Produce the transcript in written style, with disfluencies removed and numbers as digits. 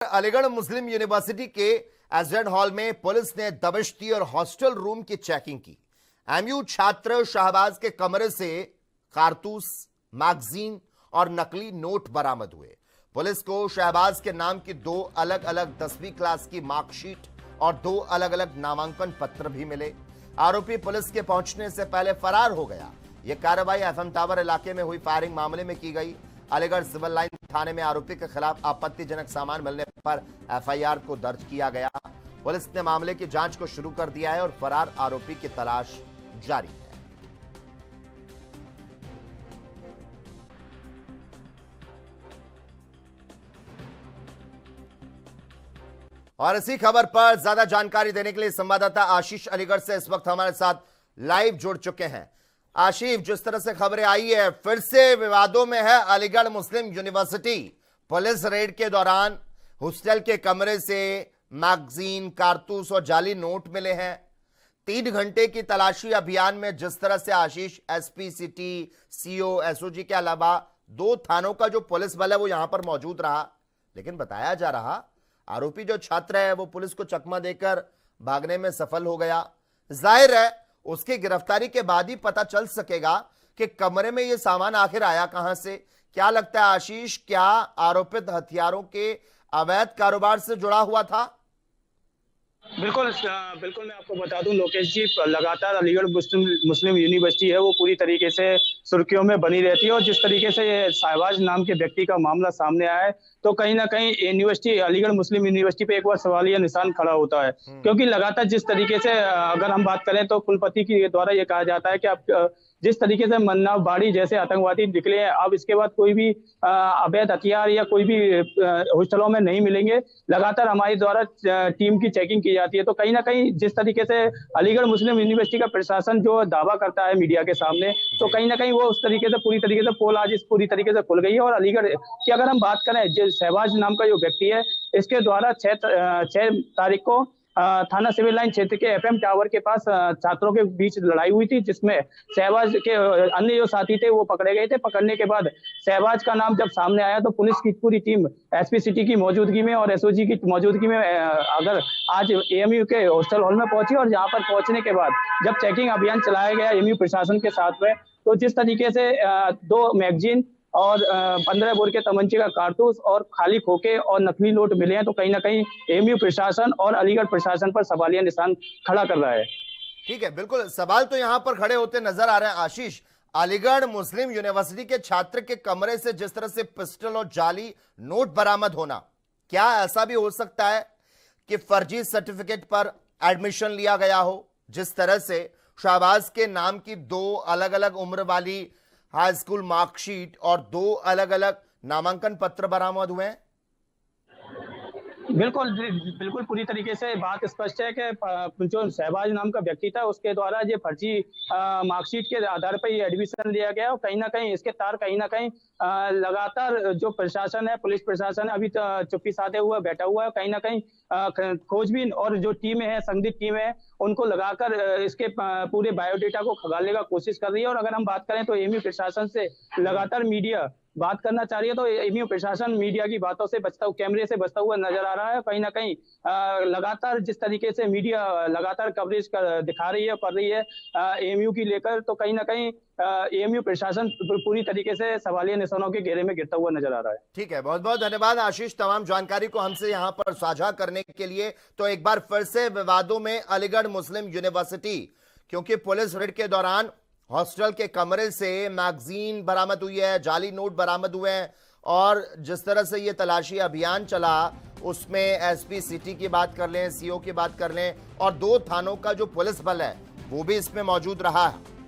अलीगढ़ मुस्लिम university के SEZ hall में police ने दबिश दी और हॉस्टल रूम की चेकिंग की। एमयू छात्र शाहबाज के कमरे से कारतूस, मैगजीन और नकली नोट बरामद हुए। पुलिस को शहबाज के नाम की 2 अलग अलग 10वीं क्लास की मार्कशीट और 2 अलग अलग नामांकन पत्र भी मिले। आरोपी पुलिस के पहुंचने से पहले फरार हो गया। यह कार्रवाई एफएम टावर इलाके में हुई फायरिंग मामले में की गई। अलीगढ़ सिविल लाइन थाने में आरोपी के खिलाफ आपत्तिजनक सामान मिलने पर एफआईआर को दर्ज किया गया। पुलिस ने मामले की जांच को शुरू कर दिया है और फरार आरोपी की तलाश जारी है। और इसी खबर पर ज्यादा जानकारी देने के लिए संवाददाता आशीष अलीगढ़ से इस वक्त हमारे साथ लाइव जुड़ चुके हैं। आशीष, जिस तरह से खबरें आई है, फिर से विवादों में है अलीगढ़ मुस्लिम यूनिवर्सिटी। पुलिस रेड के दौरान हॉस्टल के कमरे से मैगजीन, कारतूस और जाली नोट मिले हैं। 3 घंटे की तलाशी अभियान में जिस तरह से आशीष एसपी सिटी, सीओ, एसओजी के अलावा 2 थानों का जो पुलिस बल है वो यहां पर मौजूद रहा, लेकिन बताया जा रहा आरोपी जो छात्र है वो पुलिस को चकमा देकर भागने में सफल हो गया। जाहिर है उसकी गिरफ्तारी के बाद ही पता चल सकेगा कि कमरे में यह सामान आखिर आया कहां से। क्या लगता है आशीष, क्या आरोपित हथियारों के अवैध कारोबार से जुड़ा हुआ था? बिल्कुल बिल्कुल, मैं आपको बता दूं लोकेश जी, लगातार अलीगढ़ मुस्लिम यूनिवर्सिटी है वो पूरी तरीके से सुर्खियों में बनी रहती है। और जिस तरीके से ये शाहबाज नाम के व्यक्ति का मामला सामने आया है तो कहीं ना कहीं यूनिवर्सिटी, अलीगढ़ मुस्लिम यूनिवर्सिटी पे एक बार सवालिया निशान खड़ा होता है। क्योंकि लगातार जिस तरीके से अगर हम बात करें तो कुलपति के द्वारा ये कहा जाता है कि आप जिस तरीके से मन्ना बाड़ी जैसे आतंकवादी निकले हैं, अब इसके बाद कोई भी अवैध हथियार या कोई भी हॉस्टलों में नहीं मिलेंगे। लगातार हमारे द्वारा टीम की चेकिंग की जाती है। तो कहीं ना कहीं जिस तरीके से अलीगढ़ मुस्लिम यूनिवर्सिटी का प्रशासन जो दावा करता है मीडिया के सामने, तो कहीं ना कहीं वो उस तरीके से पूरी तरीके से पोल आज इस पूरी तरीके से खुल गई है। और अलीगढ़ की अगर हम बात करें, जो शहबाज नाम का जो व्यक्ति है, इसके द्वारा 6 तारीख को थाना सिविल लाइन क्षेत्र के एफएम टावर के पास छात्रों के बीच लड़ाई हुई थी, जिसमें शहबाज के अन्य जो साथी थे वो पकड़े गए थे। पकड़ने के बाद शहबाज का नाम जब सामने आया तो पुलिस की पूरी टीम एसपी सिटी की मौजूदगी में और एसओजी की मौजूदगी में अगर आज एएमयू के हॉस्टल हॉल में पहुंची। और यहाँ पर पहुंचने के बाद जब चेकिंग अभियान चलाया गया एएमयू प्रशासन के साथ में, तो जिस तरीके से 2 मैगजीन और 15 बोर के तमंचे का कारतूस और खाली खोखे और नकली नोट मिले हैं, तो कहीं ना कहीं एएमयू प्रशासन और अलीगढ़ प्रशासन पर सवालिया निशान खड़ा कर रहा है। ठीक है, बिल्कुल सवाल तो यहां पर खड़े होते नजर आ रहे हैं आशीष। अलीगढ़ मुस्लिम यूनिवर्सिटी के छात्र के कमरे से जिस तरह से पिस्टल और जाली नोट बरामद होना, क्या ऐसा भी हो सकता है कि फर्जी सर्टिफिकेट पर एडमिशन लिया गया हो? जिस तरह से शाहबाज के नाम की 2 अलग अलग उम्र वाली हाई स्कूल मार्कशीट और 2 अलग अलग नामांकन पत्र बरामद हुए हैं। बिल्कुल बिल्कुल, पूरी तरीके से बात स्पष्ट है कि जो शहबाज नाम का व्यक्ति था उसके द्वारा ये फर्जी मार्कशीट के आधार पर ये एडमिशन लिया गया। और कहीं ना कहीं इसके तार कहीं ना कहीं लगातार जो प्रशासन है, पुलिस प्रशासन है, अभी चुप्पी साधे हुआ बैठा हुआ है। कहीं ना कहीं खोजबीन और जो टीमें हैं, संदिग्ध टीमें हैं, उनको लगाकर इसके पूरे बायोडेटा को खंगालने का कोशिश कर रही है। और अगर हम बात करें तो एएमयू प्रशासन से लगातार मीडिया बात करना चाह रही है, तो एएमयू प्रशासन मीडिया की बातों से कैमरे से बचता हुआ नजर आ रहा है। कहीं ना कहीं लगातार जिस तरीके से मीडिया लगातार कवरेज दिखा रही है, कर रही है एएमयू की लेकर, तो कहीं ना कहीं एएमयू प्रशासन पूरी तरीके से सवालिया निशानों के घेरे में गिरता हुआ नजर आ रहा है। ठीक है, बहुत बहुत धन्यवाद आशीष तमाम जानकारी को हमसे यहां पर साझा करने के लिए। तो एक बार फिर से विवादों में अलीगढ़ मुस्लिम यूनिवर्सिटी, क्योंकि पुलिस रेड के दौरान हॉस्टल के कमरे से मैगजीन बरामद हुई है, जाली नोट बरामद हुए हैं, और जिस तरह से ये तलाशी अभियान चला उसमें एसपी सिटी की बात कर लें, सीओ की बात कर लें, और 2 थानों का जो पुलिस बल है वो भी इसमें मौजूद रहा है।